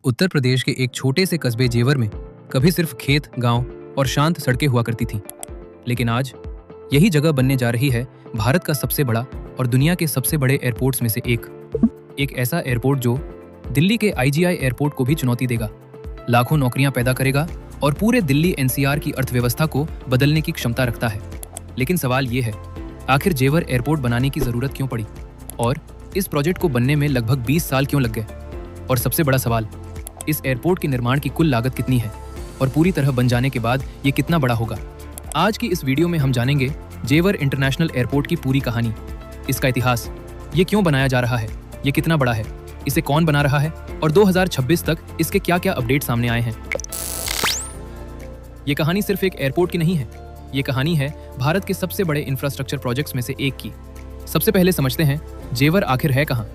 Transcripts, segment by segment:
उत्तर प्रदेश के एक छोटे से कस्बे जेवर में कभी सिर्फ खेत, गांव और शांत सड़कें हुआ करती थीं। लेकिन आज यही जगह बनने जा रही है भारत का सबसे बड़ा और दुनिया के सबसे बड़े एयरपोर्ट्स में से एक ऐसा एयरपोर्ट जो दिल्ली के IGI एयरपोर्ट को भी चुनौती देगा, लाखों नौकरियां पैदा करेगा और पूरे दिल्ली NCR की अर्थव्यवस्था को बदलने की क्षमता रखता है। लेकिन सवाल ये है, आखिर जेवर एयरपोर्ट बनाने की जरूरत क्यों पड़ी और इस प्रोजेक्ट को बनने में लगभग 20 साल क्यों लग गए? और सबसे बड़ा सवाल, इस एयरपोर्ट के निर्माण की कुल लागत कितनी है और पूरी तरह बन जाने के बाद ये कितना बड़ा होगा? आज की इस वीडियो में हम जानेंगे जेवर इंटरनेशनल एयरपोर्ट की पूरी कहानी, इसका इतिहास, ये क्यों बनाया जा रहा है, ये कितना बड़ा है, इसे कौन बना रहा है और 2026 तक इसके क्या-क्या अपडेट सामने आए हैं। ये कहानी सिर्फ एक एयरपोर्ट की नहीं है, ये कहानी है भारत के सबसे बड़े इंफ्रास्ट्रक्चर प्रोजेक्ट्स में से एक की। सबसे पहले समझते हैं जेवर आखिर है कहाँ।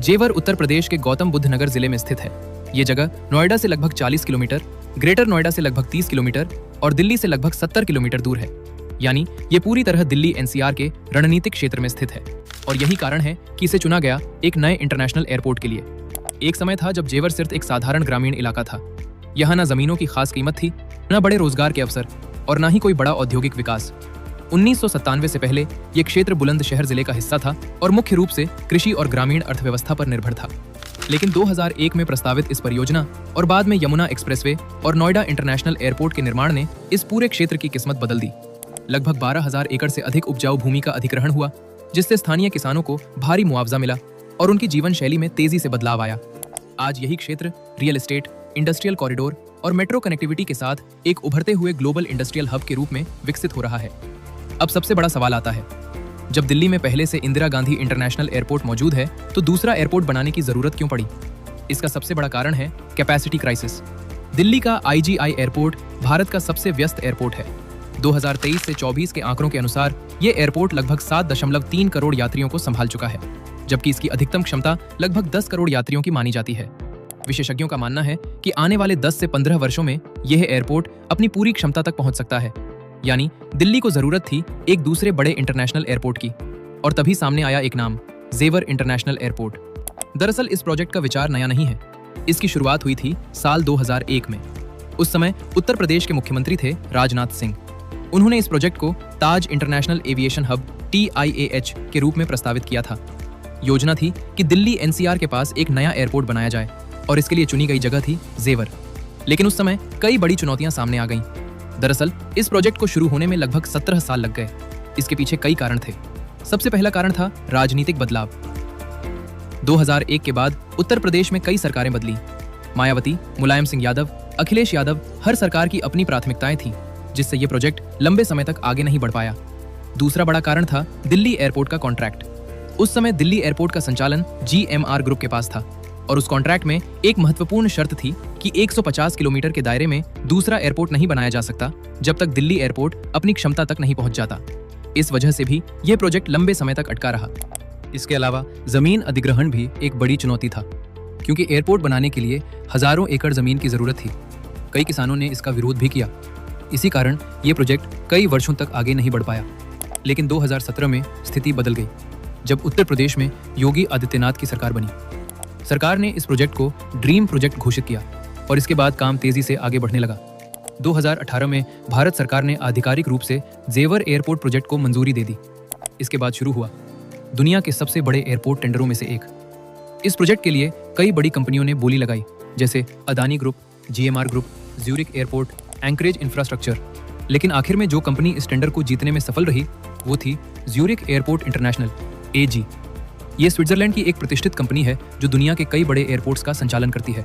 जेवर उत्तर प्रदेश के गौतम बुद्ध नगर जिले में स्थित है। ये जगह नोएडा से लगभग 40 किलोमीटर, ग्रेटर नोएडा से लगभग 30 किलोमीटर और दिल्ली से लगभग 70 किलोमीटर दूर है। यानी ये पूरी तरह दिल्ली NCR के रणनीतिक क्षेत्र में स्थित है और यही कारण है कि इसे चुना गया एक नए इंटरनेशनल एयरपोर्ट के लिए। एक समय था जब जेवर सिर्फ एक साधारण ग्रामीण इलाका था। यहाँ न जमीनों की खास कीमत थी, न बड़े रोजगार के अवसर और न ही कोई बड़ा औद्योगिक विकास। 1997 से पहले ये क्षेत्र बुलंदशहर जिले का हिस्सा था और मुख्य रूप से कृषि और ग्रामीण अर्थव्यवस्था पर निर्भर था। लेकिन 2001 में प्रस्तावित इस परियोजना और बाद में यमुना एक्सप्रेसवे और नोएडा इंटरनेशनल एयरपोर्ट के निर्माण ने इस पूरे क्षेत्र की किस्मत बदल दी। लगभग 12,000 एकड़ से अधिक उपजाऊ भूमि का अधिग्रहण हुआ, जिससे स्थानीय किसानों को भारी मुआवजा मिला और उनकी जीवन शैली में तेजी से बदलाव आया। आज यही क्षेत्र रियल एस्टेट, इंडस्ट्रियल कॉरिडोर और मेट्रो कनेक्टिविटी के साथ एक उभरते हुए ग्लोबल इंडस्ट्रियल हब के रूप में विकसित हो रहा है। अब सबसे बड़ा सवाल आता है, जब दिल्ली में पहले से इंदिरा गांधी इंटरनेशनल एयरपोर्ट मौजूद है तो दूसरा एयरपोर्ट बनाने की जरूरत क्यों पड़ी? इसका सबसे बड़ा कारण है कैपेसिटी क्राइसिस। दिल्ली का IGI एयरपोर्ट भारत का सबसे व्यस्त एयरपोर्ट है। 2023 से 24 के आंकड़ों के अनुसार ये एयरपोर्ट लगभग 7.3 करोड़ यात्रियों को संभाल चुका है, जबकि इसकी अधिकतम क्षमता लगभग 10 करोड़ यात्रियों की मानी जाती है। विशेषज्ञों का मानना है कि आने वाले 10 से 15 वर्षों में यह एयरपोर्ट अपनी पूरी क्षमता तक पहुंच सकता है। यानी दिल्ली को जरूरत थी एक दूसरे बड़े इंटरनेशनल एयरपोर्ट की, और तभी सामने आया एक नाम, जेवर इंटरनेशनल एयरपोर्ट। दरअसल इस प्रोजेक्ट का विचार नया नहीं है, इसकी शुरुआत हुई थी साल 2001 में। उस समय उत्तर प्रदेश के मुख्यमंत्री थे राजनाथ सिंह। उन्होंने इस प्रोजेक्ट को ताज इंटरनेशनल एविएशन हब TIAH के रूप में प्रस्तावित किया था। योजना थी कि दिल्ली NCR के पास एक नया एयरपोर्ट बनाया जाए और इसके लिए चुनी गई जगह थी जेवर। लेकिन उस समय कई बड़ी चुनौतियां सामने आ गईं। दरअसल इस प्रोजेक्ट को शुरू होने में लगभग 17 साल लग गए। इसके पीछे कई कारण थे। सबसे पहला कारण था राजनीतिक बदलाव। 2001 के बाद उत्तर प्रदेश में कई सरकारें बदली। मायावती, मुलायम सिंह यादव, अखिलेश यादव, हर सरकार की अपनी प्राथमिकताएं थीं, जिससे ये प्रोजेक्ट लंबे समय तक आगे नहीं बढ़ पाया। दूसरा बड़ा कारण था दिल्ली एयरपोर्ट का कॉन्ट्रैक्ट। उस समय दिल्ली एयरपोर्ट का संचालन GMR ग्रुप के पास था और उस कॉन्ट्रैक्ट में एक महत्वपूर्ण शर्त थी कि 150 किलोमीटर के दायरे में दूसरा एयरपोर्ट नहीं बनाया जा सकता जब तक दिल्ली एयरपोर्ट अपनी क्षमता तक नहीं पहुंच जाता। इस वजह से भी यह प्रोजेक्ट लंबे समय तक अटका रहा। इसके अलावा जमीन अधिग्रहण भी एक बड़ी चुनौती था, क्योंकि एयरपोर्ट बनाने के लिए हजारों एकड़ जमीन की जरूरत थी। कई किसानों ने इसका विरोध भी किया। इसी कारण ये प्रोजेक्ट कई वर्षों तक आगे नहीं बढ़ पाया। लेकिन 2017 में स्थिति बदल गई, जब उत्तर प्रदेश में योगी आदित्यनाथ की सरकार बनी। सरकार ने इस प्रोजेक्ट को ड्रीम प्रोजेक्ट घोषित किया और इसके बाद काम तेजी से आगे बढ़ने लगा। 2018 में भारत सरकार ने आधिकारिक रूप से जेवर एयरपोर्ट प्रोजेक्ट को मंजूरी दे दी। इसके बाद शुरू हुआ दुनिया के सबसे बड़े एयरपोर्ट टेंडरों में से एक। इस प्रोजेक्ट के लिए कई बड़ी कंपनियों ने बोली लगाई, जैसे Adani group, GMR group, Zurich airport, Anchorage infrastructure. लेकिन आखिर में जो कंपनी इस टेंडर को जीतने में सफल रही वो थी ज्यूरिक एयरपोर्ट इंटरनेशनल, AG। ये स्विट्जरलैंड की एक प्रतिष्ठित कंपनी है जो दुनिया के कई बड़े एयरपोर्ट्स का संचालन करती है।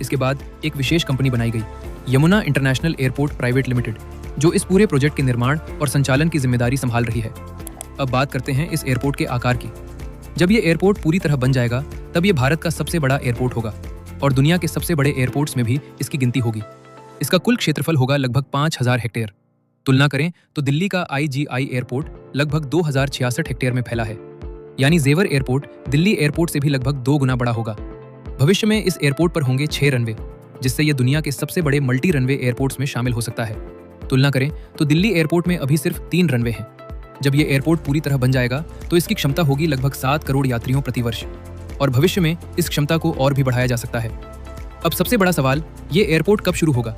इसके बाद एक विशेष कंपनी बनाई गई, Yamuna international airport private limited, जो इस पूरे प्रोजेक्ट के निर्माण और संचालन की जिम्मेदारी संभाल रही है। अब बात करते हैं इस एयरपोर्ट के आकार की। जब ये एयरपोर्ट पूरी तरह बन जाएगा तब ये भारत का सबसे बड़ा एयरपोर्ट होगा और दुनिया के सबसे बड़े एयरपोर्ट्स में भी इसकी गिनती होगी। इसका कुल क्षेत्रफल होगा लगभग 5000 हेक्टेयर। तुलना करें तो दिल्ली का IGI एयरपोर्ट लगभग 2066 हेक्टेयर में फैला है। यानी जेवर एयरपोर्ट दिल्ली एयरपोर्ट से भी लगभग 2 गुना बड़ा होगा। भविष्य में इस एयरपोर्ट पर होंगे 6 रनवे, जिससे यह दुनिया के सबसे बड़े मल्टी रनवे एयरपोर्ट्स में शामिल हो सकता है। तुलना करें तो दिल्ली एयरपोर्ट में अभी सिर्फ 3 रनवे हैं। जब यह एयरपोर्ट पूरी तरह बन जाएगा तो इसकी क्षमता होगी लगभग 7 करोड़ यात्रियों प्रति वर्ष और भविष्य में इस क्षमता को और भी बढ़ाया जा सकता है। अब सबसे बड़ा सवाल, ये एयरपोर्ट कब शुरू होगा?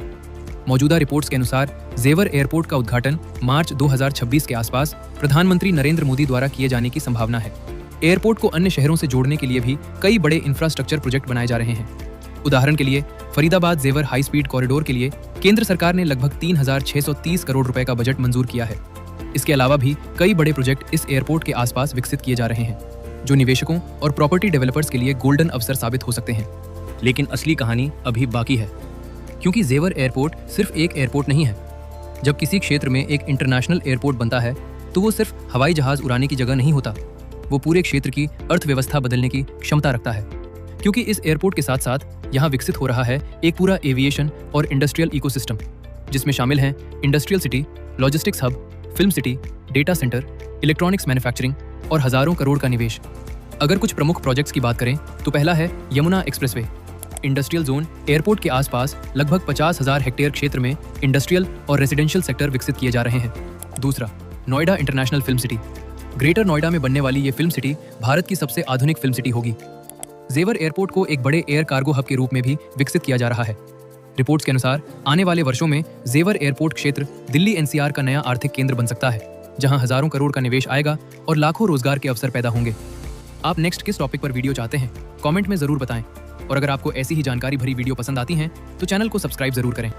मौजूदा रिपोर्ट्स के अनुसार जेवर एयरपोर्ट का उद्घाटन मार्च 2026 के आसपास प्रधानमंत्री नरेंद्र मोदी द्वारा किए जाने की संभावना है। एयरपोर्ट को अन्य शहरों से जोड़ने के लिए भी कई बड़े इंफ्रास्ट्रक्चर प्रोजेक्ट बनाए जा रहे हैं। उदाहरण के लिए फरीदाबाद जेवर हाई स्पीड कॉरिडोर के लिए केंद्र सरकार ने लगभग 3,630 करोड़ रुपए का बजट मंजूर किया है। इसके अलावा भी कई बड़े प्रोजेक्ट इस एयरपोर्ट के आसपास विकसित किए जा रहे हैं, जो निवेशकों और प्रॉपर्टी डेवलपर्स के लिए गोल्डन अवसर साबित हो सकते हैं। लेकिन असली कहानी अभी बाकी है, क्योंकि जेवर एयरपोर्ट सिर्फ एक एयरपोर्ट नहीं है। जब किसी क्षेत्र में एक इंटरनेशनल एयरपोर्ट बनता है तो वो सिर्फ हवाई जहाज उड़ाने की जगह नहीं होता, वो पूरे क्षेत्र की अर्थव्यवस्था बदलने की क्षमता रखता है। क्योंकि इस एयरपोर्ट के साथ साथ यहाँ विकसित हो रहा है एक पूरा एविएशन और इंडस्ट्रियल इकोसिस्टम, जिसमें शामिल हैं industrial city, logistics hub, film city, data centre, electronics manufacturing और हजारों करोड़ का निवेश। अगर कुछ प्रमुख प्रोजेक्ट्स की बात करें तो पहला है Yamuna expressway industrial zone. Airport के आसपास लगभग 50,000 हेक्टेयर क्षेत्र में इंडस्ट्रियल और रेसिडेंशियल सेक्टर विकसित किए जा रहे हैं। दूसरा, Noida international film city. Greater Noida में बनने वाली ये फिल्म सिटी भारत की सबसे आधुनिक फिल्म सिटी होगी। जेवर एयरपोर्ट को एक बड़े एयर कार्गो हब के रूप में भी विकसित किया जा रहा है। रिपोर्ट्स के अनुसार आने वाले वर्षों में जेवर एयरपोर्ट क्षेत्र दिल्ली एनसीआर का नया आर्थिक केंद्र बन सकता है, जहां हजारों करोड़ का निवेश आएगा और लाखों रोजगार के अवसर पैदा होंगे। आप नेक्स्ट किस टॉपिक पर वीडियो चाहते हैं, कमेंट में जरूर बताएं। और अगर आपको ऐसी ही जानकारी भरी वीडियो पसंद आती हैं तो चैनल को सब्सक्राइब जरूर करें।